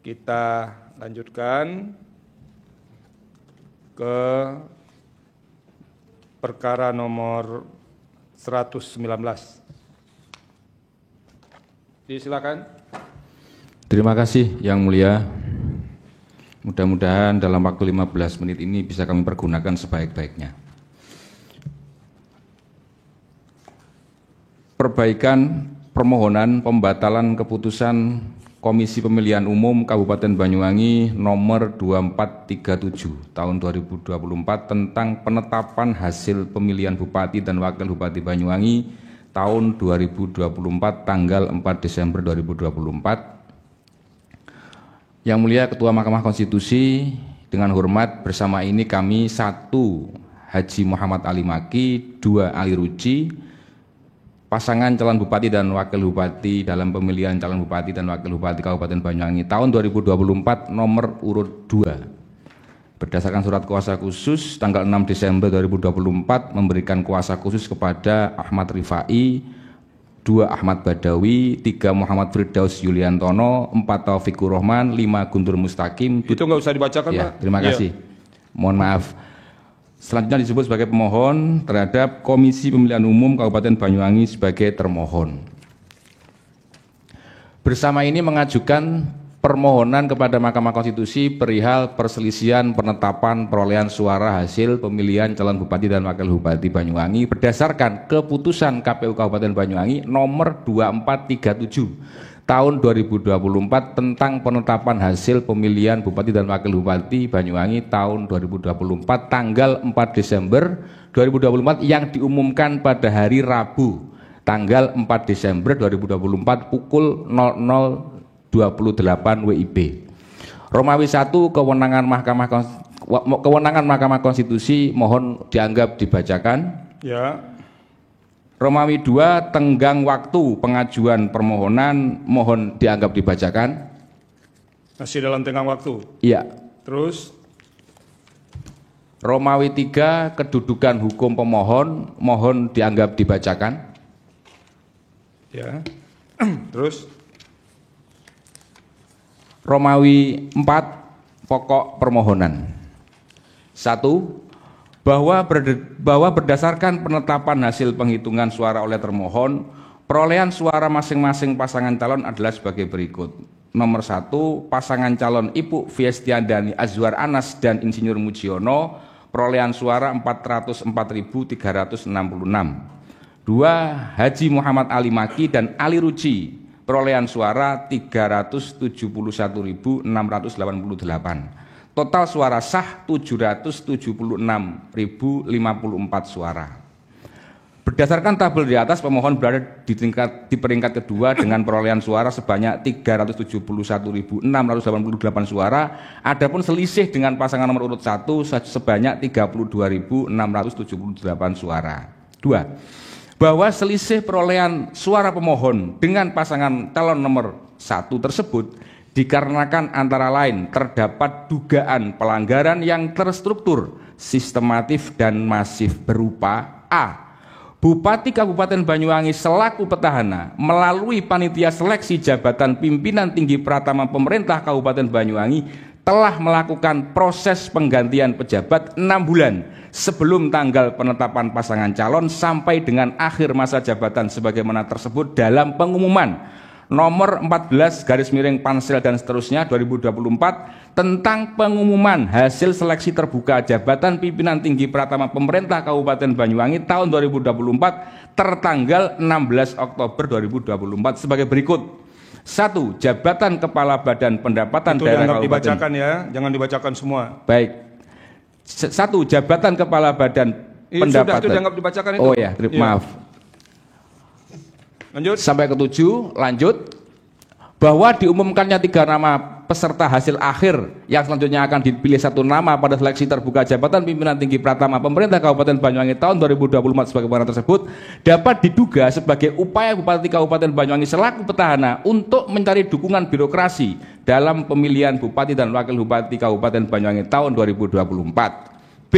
Kita lanjutkan ke perkara nomor 119. Silakan. Terima kasih Yang Mulia. Mudah-mudahan dalam waktu 15 menit ini bisa kami pergunakan sebaik-baiknya. Perbaikan permohonan pembatalan keputusan Komisi Pemilihan Umum Kabupaten Banyuwangi nomor 2437 tahun 2024 tentang penetapan hasil pemilihan Bupati dan Wakil Bupati Banyuwangi tahun 2024 tanggal 4 Desember 2024. Yang Mulia Ketua Mahkamah Konstitusi, dengan hormat bersama ini kami 1. Haji Muhammad Ali Maki, 2. Ali Ruci, pasangan calon Bupati dan Wakil Bupati dalam pemilihan calon Bupati dan Wakil Bupati Kabupaten Banyuwangi tahun 2024 nomor urut 2. Berdasarkan surat kuasa khusus tanggal 6 Desember 2024 memberikan kuasa khusus kepada Ahmad Rifai, 2. Ahmad Badawi, 3. Muhammad Firdaus Yuliantono, 4. Taufikur Rahman, 5. Guntur Mustaqim. Itu nggak usah dibacakan, ya, Pak. Terima kasih. Mohon maaf. Selanjutnya disebut sebagai pemohon terhadap Komisi Pemilihan Umum Kabupaten Banyuwangi sebagai termohon. Bersama ini mengajukan permohonan kepada Mahkamah Konstitusi perihal perselisihan penetapan perolehan suara hasil pemilihan calon Bupati dan Wakil Bupati Banyuwangi berdasarkan keputusan KPU Kabupaten Banyuwangi nomor 2437 tahun 2024 tentang penetapan hasil pemilihan Bupati dan Wakil Bupati Banyuwangi tahun 2024 tanggal 4 Desember 2024 yang diumumkan pada hari Rabu tanggal 4 Desember 2024 pukul 00.28 WIB. Romawi 1 kewenangan Mahkamah Konstitusi mohon dianggap dibacakan. Ya. Romawi 2 tenggang waktu pengajuan permohonan mohon dianggap dibacakan. Masih dalam tenggang waktu. Iya. Terus Romawi 3 kedudukan hukum pemohon mohon dianggap dibacakan. Ya. Terus Romawi 4 pokok permohonan. 1. Bahwa berdasarkan penetapan hasil penghitungan suara oleh termohon, perolehan suara masing-masing pasangan calon adalah sebagai berikut. Nomor 1, pasangan calon Ibu Fiestiandani Azwar Anas dan Insinyur Mujiono, perolehan suara 404.366. 2, Haji Muhammad Ali Maki dan Ali Ruci, perolehan suara 371.688. Total suara sah 776.054 suara. Berdasarkan tabel di atas, pemohon berada di peringkat kedua dengan perolehan suara sebanyak 371.688 suara. Adapun selisih dengan pasangan nomor urut 1 sebanyak 32.678 suara. 2. Bahwa selisih perolehan suara pemohon dengan pasangan calon nomor 1 tersebut dikarenakan antara lain terdapat dugaan pelanggaran yang terstruktur, sistematif dan masif berupa A. Bupati Kabupaten Banyuwangi selaku petahana melalui panitia seleksi jabatan pimpinan tinggi Pratama Pemerintah Kabupaten Banyuwangi telah melakukan proses penggantian pejabat 6 bulan sebelum tanggal penetapan pasangan calon sampai dengan akhir masa jabatan sebagaimana tersebut dalam pengumuman nomor 14 /Pansel dan seterusnya 2024 tentang pengumuman hasil seleksi terbuka jabatan pimpinan tinggi Pratama Pemerintah Kabupaten Banyuwangi tahun 2024 tertanggal 16 Oktober 2024 sebagai berikut. 1. Jabatan Kepala Badan Pendapatan itu Daerah Kabupaten. Dibacakan ya, jangan dibacakan semua. Baik. 1. Jabatan Kepala Badan Pendapatan. Sudah, itu dianggap dibacakan itu. Oh ya, maaf. Lanjut. Sampai ke-7, lanjut. Bahwa diumumkannya 3 nama peserta hasil akhir yang selanjutnya akan dipilih 1 nama pada seleksi terbuka jabatan pimpinan tinggi Pratama Pemerintah Kabupaten Banyuwangi tahun 2024 sebagaimana tersebut dapat diduga sebagai upaya Bupati Kabupaten Banyuwangi selaku petahana untuk mencari dukungan birokrasi dalam pemilihan Bupati dan Wakil Bupati Kabupaten Banyuwangi tahun 2024. B.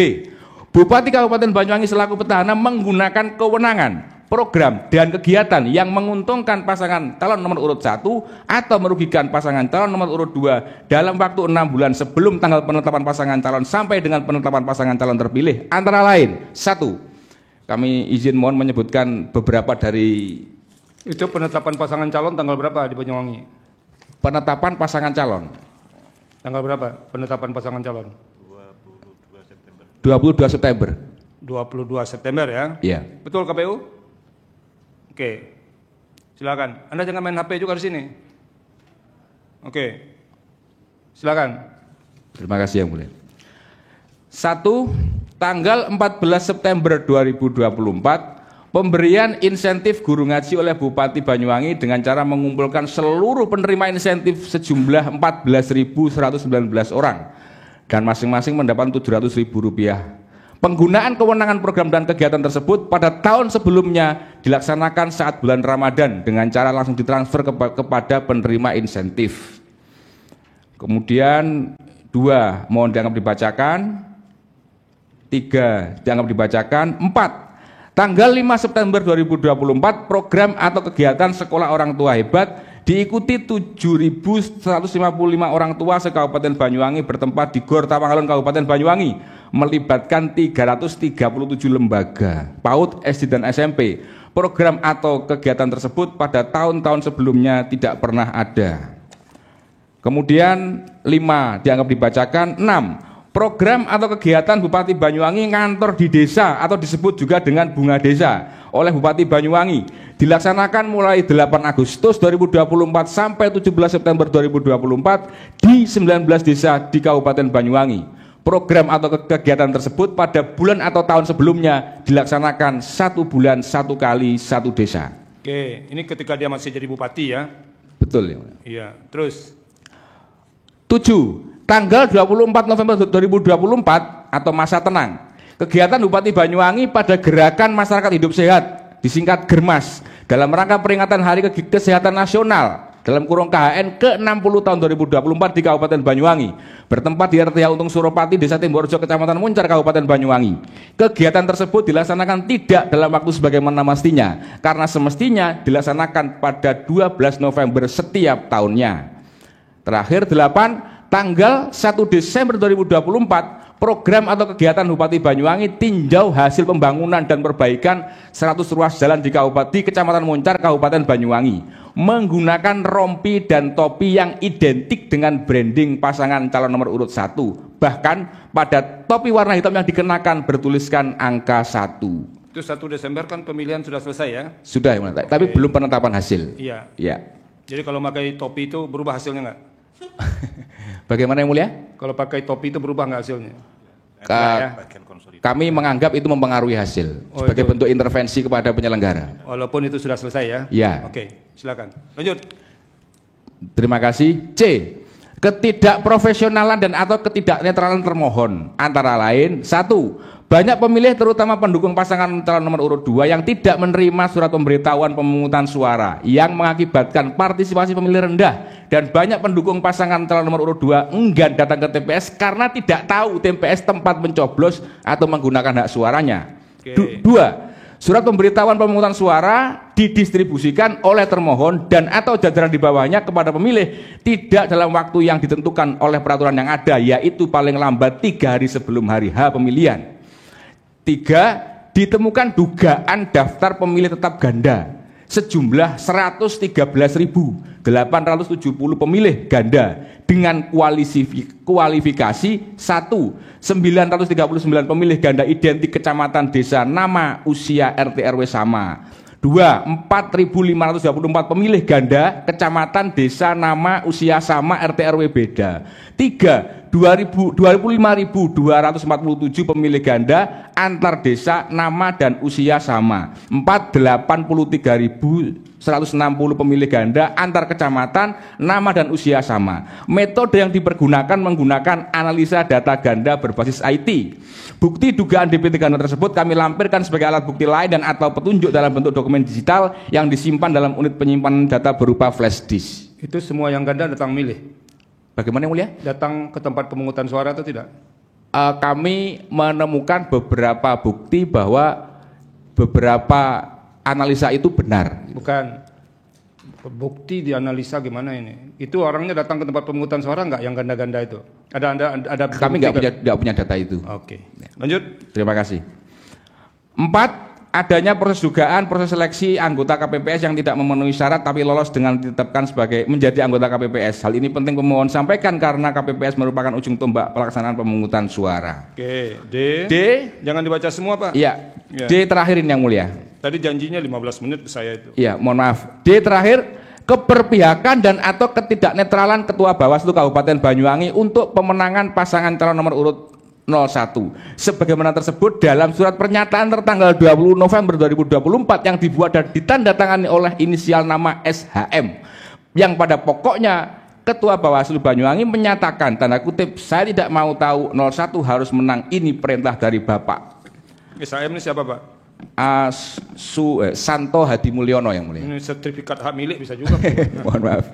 Bupati Kabupaten Banyuwangi selaku petahana menggunakan kewenangan program dan kegiatan yang menguntungkan pasangan calon nomor urut 1 atau merugikan pasangan calon nomor urut 2 dalam waktu 6 bulan sebelum tanggal penetapan pasangan calon sampai dengan penetapan pasangan calon terpilih, antara lain: 1. Kami izin mohon menyebutkan beberapa dari Itu penetapan pasangan calon tanggal berapa di Banyuwangi? penetapan pasangan calon. Tanggal berapa penetapan pasangan calon? 22 September. 22 September ya? Iya. Betul KPU? Oke. Silakan. Anda jangan main HP juga di sini. Oke. Silakan. Terima kasih Yang Mulia. 1. Tanggal 14 September 2024, pemberian insentif guru ngaji oleh Bupati Banyuwangi dengan cara mengumpulkan seluruh penerima insentif sejumlah 14.119 orang dan masing-masing mendapat Rp700.000. Penggunaan kewenangan program dan kegiatan tersebut pada tahun sebelumnya dilaksanakan saat bulan Ramadan dengan cara langsung ditransfer kepada penerima insentif. Kemudian 2, mohon dianggap dibacakan. 3, dianggap dibacakan. 4, tanggal 5 September 2024, program atau kegiatan Sekolah Orang Tua Hebat diikuti 7.155 orang tua se-Kabupaten Banyuwangi bertempat di Gor Tapangalun, Kabupaten Banyuwangi, melibatkan 337 lembaga, PAUD, SD, dan SMP. Program atau kegiatan tersebut pada tahun-tahun sebelumnya tidak pernah ada. Kemudian 5, dianggap dibacakan. 6, program atau kegiatan Bupati Banyuwangi ngantor di desa atau disebut juga dengan bunga desa oleh Bupati Banyuwangi dilaksanakan mulai 8 Agustus 2024 sampai 17 September 2024 di 19 desa di Kabupaten Banyuwangi. Program atau kegiatan tersebut pada bulan atau tahun sebelumnya dilaksanakan 1 bulan 1 kali 1 desa. Oke, ini ketika dia masih jadi bupati ya? Betul ya. Iya, terus 7. Tanggal 24 November 2024 atau masa tenang, kegiatan Bupati Banyuwangi pada Gerakan Masyarakat Hidup Sehat, disingkat Germas, dalam rangka peringatan Hari Kesehatan Nasional dalam kurung KHN ke-60 tahun 2024 di Kabupaten Banyuwangi, bertempat di RT Untung Suropati, Desa Timborjo, Kecamatan Muncar, Kabupaten Banyuwangi. Kegiatan tersebut dilaksanakan tidak dalam waktu sebagaimana mestinya, karena semestinya dilaksanakan pada 12 November setiap tahunnya. Terakhir 8, tanggal 1 Desember 2024, program atau kegiatan Bupati Banyuwangi tinjau hasil pembangunan dan perbaikan 100 ruas jalan di Kecamatan Muncar, Kabupaten Banyuwangi, menggunakan rompi dan topi yang identik dengan branding pasangan calon nomor urut 1. Bahkan pada topi warna hitam yang dikenakan bertuliskan angka 1. itu 1 Desember kan pemilihan sudah selesai ya? Sudah ya, tapi belum penetapan hasil. Iya. Ya. Jadi kalau pakai topi itu berubah hasilnya nggak? Bagaimana Yang Mulia? Kalau pakai topi itu berubah nggak hasilnya? Kami menganggap itu mempengaruhi hasil sebagai bentuk intervensi kepada penyelenggara. Walaupun itu sudah selesai ya? Ya. Oke, silakan. Lanjut. Terima kasih. C. Ketidakprofesionalan dan atau ketidaknetralan termohon, antara lain: 1. Banyak pemilih terutama pendukung pasangan calon nomor urut 2 yang tidak menerima surat pemberitahuan pemungutan suara yang mengakibatkan partisipasi pemilih rendah, dan banyak pendukung pasangan calon nomor urut 2 enggan datang ke TPS karena tidak tahu TPS tempat mencoblos atau menggunakan hak suaranya. 2. Surat pemberitahuan pemungutan suara didistribusikan oleh termohon dan atau jajaran di bawahnya kepada pemilih tidak dalam waktu yang ditentukan oleh peraturan yang ada, yaitu paling lambat 3 hari sebelum hari H pemilihan. 3. Ditemukan dugaan daftar pemilih tetap ganda sejumlah 113.870 pemilih ganda dengan kualifikasi: 1. 939 pemilih ganda identik kecamatan, desa, nama, usia, RT RW sama. 2. 4.524 pemilih ganda kecamatan, desa, nama, usia sama, RT RW beda. 3. 25.247 pemilih ganda antar desa, nama dan usia sama. 4. 83.160 pemilih ganda antar kecamatan, nama dan usia sama. Metode yang dipergunakan menggunakan analisa data ganda berbasis IT. Bukti dugaan DPT ganda tersebut kami lampirkan sebagai alat bukti lain dan atau petunjuk dalam bentuk dokumen digital yang disimpan dalam unit penyimpanan data berupa flash disk. Itu semua yang ganda datang milih? Bagaimana Yang Mulia? Datang ke tempat pemungutan suara atau tidak? Kami menemukan beberapa bukti bahwa beberapa analisa itu benar. Bukan. Bukti dianalisa gimana ini? Itu orangnya datang ke tempat pemungutan suara nggak yang ganda-ganda itu? Ada Kami nggak punya data itu. Oke. Lanjut. Terima kasih. 4. Adanya proses dugaan proses seleksi anggota KPPS yang tidak memenuhi syarat tapi lolos dengan ditetapkan sebagai menjadi anggota KPPS. Hal ini penting pemohon sampaikan karena KPPS merupakan ujung tombak pelaksanaan pemungutan suara. Oke. D. Jangan dibaca semua, Pak. Iya. Ya. D terakhir ini yang mulia. Tadi janjinya 15 menit ke saya itu. Iya, mohon maaf. D terakhir, keberpihakan dan atau ketidaknetralan Ketua Bawaslu Kabupaten Banyuwangi untuk pemenangan pasangan calon nomor urut 01. Sebagaimana tersebut dalam surat pernyataan tertanggal 20 November 2024 yang dibuat dan ditandatangani oleh inisial nama SHM, yang pada pokoknya Ketua Bawaslu Banyuwangi menyatakan, tanda kutip, saya tidak mau tahu 01 harus menang, ini perintah dari Bapak. SHM ini siapa, Pak? Santo Hadi Mulyono yang mulia. Ini sertifikat hak milik bisa juga. Mohon maaf.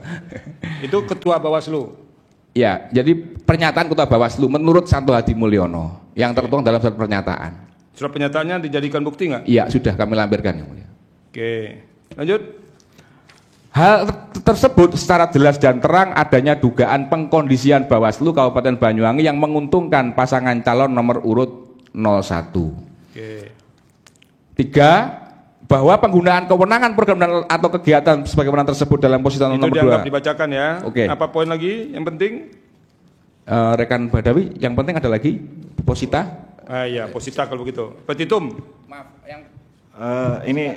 Itu Ketua Bawaslu. Ya, jadi pernyataan Ketua Bawaslu menurut Santo Hadi Mulyono yang tertuang dalam surat pernyataan. Surat pernyataannya dijadikan bukti nggak? Iya, sudah kami lampirkan yang mulia. Oke, lanjut. Hal tersebut secara jelas dan terang adanya dugaan pengkondisian Bawaslu Kabupaten Banyuwangi yang menguntungkan pasangan calon nomor urut 01. Oke. 3. Bahwa penggunaan kewenangan program dan atau kegiatan sebagaimana tersebut dalam posisi nomor 2. Itu dianggap dibacakan ya. Oke. Apa poin lagi yang penting? Rekan Badawi, yang penting ada lagi Posita. Iya, Posita kalau begitu. Petitum. Maaf, yang ini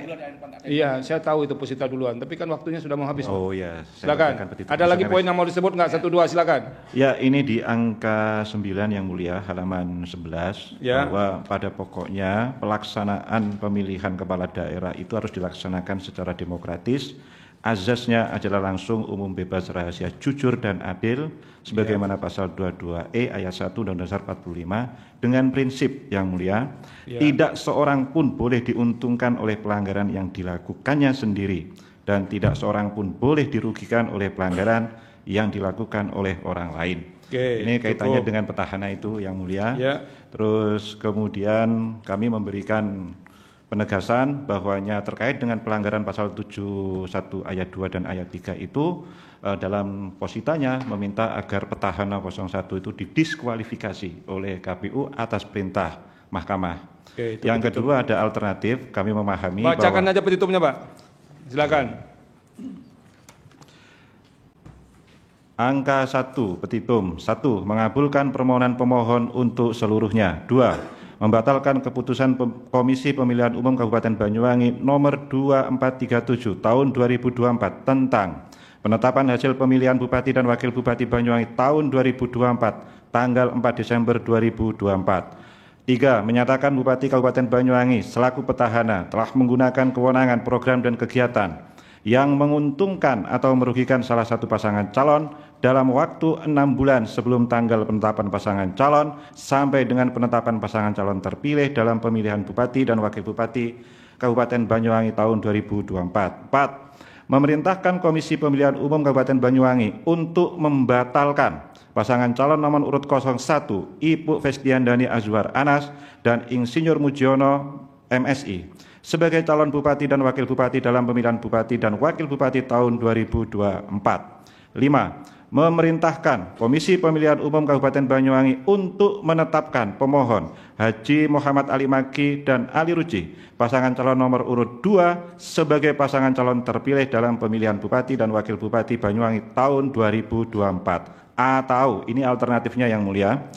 Iya, saya tahu itu Posita duluan, tapi kan waktunya sudah mau habis. oh ya, Silakan. Ada lagi poin yang mau disebut nggak? 1, 2, silakan. Ya, ini di angka 9 yang mulia, halaman 11, Ya. bahwa pada pokoknya pelaksanaan pemilihan kepala daerah itu harus dilaksanakan secara demokratis, azasnya adalah langsung, umum, bebas, rahasia, jujur, dan adil, sebagaimana pasal 22E ayat 1 Undang-Undang Dasar 45, dengan prinsip yang mulia, tidak seorang pun boleh diuntungkan oleh pelanggaran yang dilakukannya sendiri, dan tidak seorang pun boleh dirugikan oleh pelanggaran yang dilakukan oleh orang lain. Oke, ini kaitannya cukup. dengan petahana itu yang mulia. Ya. Terus kemudian kami memberikan penegasan bahwanya terkait dengan pelanggaran pasal 71 ayat 2 dan ayat 3 itu dalam positanya meminta agar petahana 01 itu didiskualifikasi oleh KPU atas perintah mahkamah. Oke, yang kedua ada alternatif, kami memahami bacakan bahwa aja petitumnya, Pak. Silakan. angka 1 petitum 1 mengabulkan permohonan pemohon untuk seluruhnya. 2 membatalkan keputusan Komisi Pemilihan Umum Kabupaten Banyuwangi nomor 2437 tahun 2024 tentang penetapan hasil pemilihan Bupati dan Wakil Bupati Banyuwangi tahun 2024 tanggal 4 Desember 2024. 3 menyatakan Bupati Kabupaten Banyuwangi selaku petahana telah menggunakan kewenangan program dan kegiatan yang menguntungkan atau merugikan salah satu pasangan calon dalam waktu 6 bulan sebelum tanggal penetapan pasangan calon sampai dengan penetapan pasangan calon terpilih dalam pemilihan Bupati dan Wakil Bupati Kabupaten Banyuwangi tahun 2024. 4. Memerintahkan Komisi Pemilihan Umum Kabupaten Banyuwangi untuk membatalkan pasangan calon nomor urut 01 Ibu Festiandani Azwar Anas dan Insinyur Mujiono MSI sebagai calon Bupati dan Wakil Bupati dalam pemilihan Bupati dan Wakil Bupati tahun 2024. 5. Memerintahkan Komisi Pemilihan Umum Kabupaten Banyuwangi untuk menetapkan pemohon Haji Muhammad Ali Maki dan Ali Ruci pasangan calon nomor urut 2 sebagai pasangan calon terpilih dalam pemilihan Bupati dan Wakil Bupati Banyuwangi tahun 2024. Atau ini alternatifnya yang mulia.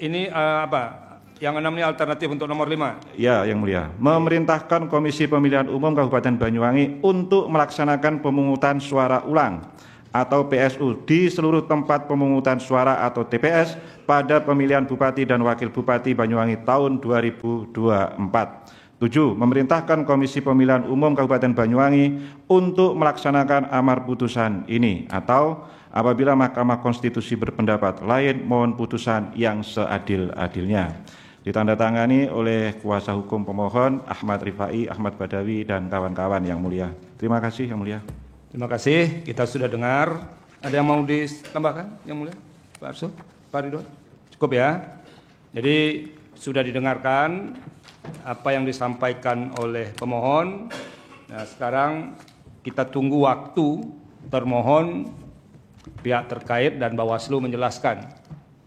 Ini apa? Yang 6 ini alternatif untuk nomor 5. Ya, yang mulia. Memerintahkan Komisi Pemilihan Umum Kabupaten Banyuwangi untuk melaksanakan pemungutan suara ulang atau PSU di seluruh tempat pemungutan suara atau TPS pada pemilihan Bupati dan Wakil Bupati Banyuwangi tahun 2024. 7. Memerintahkan Komisi Pemilihan Umum Kabupaten Banyuwangi untuk melaksanakan amar putusan ini atau apabila Mahkamah Konstitusi berpendapat lain mohon putusan yang seadil-adilnya. Ditandatangani oleh kuasa hukum pemohon Ahmad Rifai, Ahmad Badawi dan kawan-kawan yang mulia. Terima kasih yang mulia. Terima kasih, kita sudah dengar. Ada yang mau ditambahkan yang mulia? Pak Arsul, Pak Ridwan? Cukup ya. Jadi sudah didengarkan apa yang disampaikan oleh pemohon. Nah, sekarang kita tunggu waktu termohon, pihak terkait dan Bawaslu menjelaskan.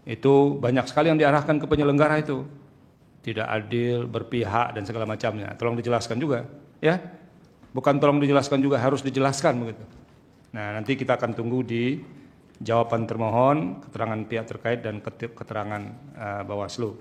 Itu banyak sekali yang diarahkan ke penyelenggara itu. Tidak adil, berpihak dan segala macamnya. Tolong dijelaskan juga, ya. Bukan tolong dijelaskan juga, harus dijelaskan begitu. Nah, nanti kita akan tunggu di jawaban termohon, keterangan pihak terkait dan keterangan Bawaslu.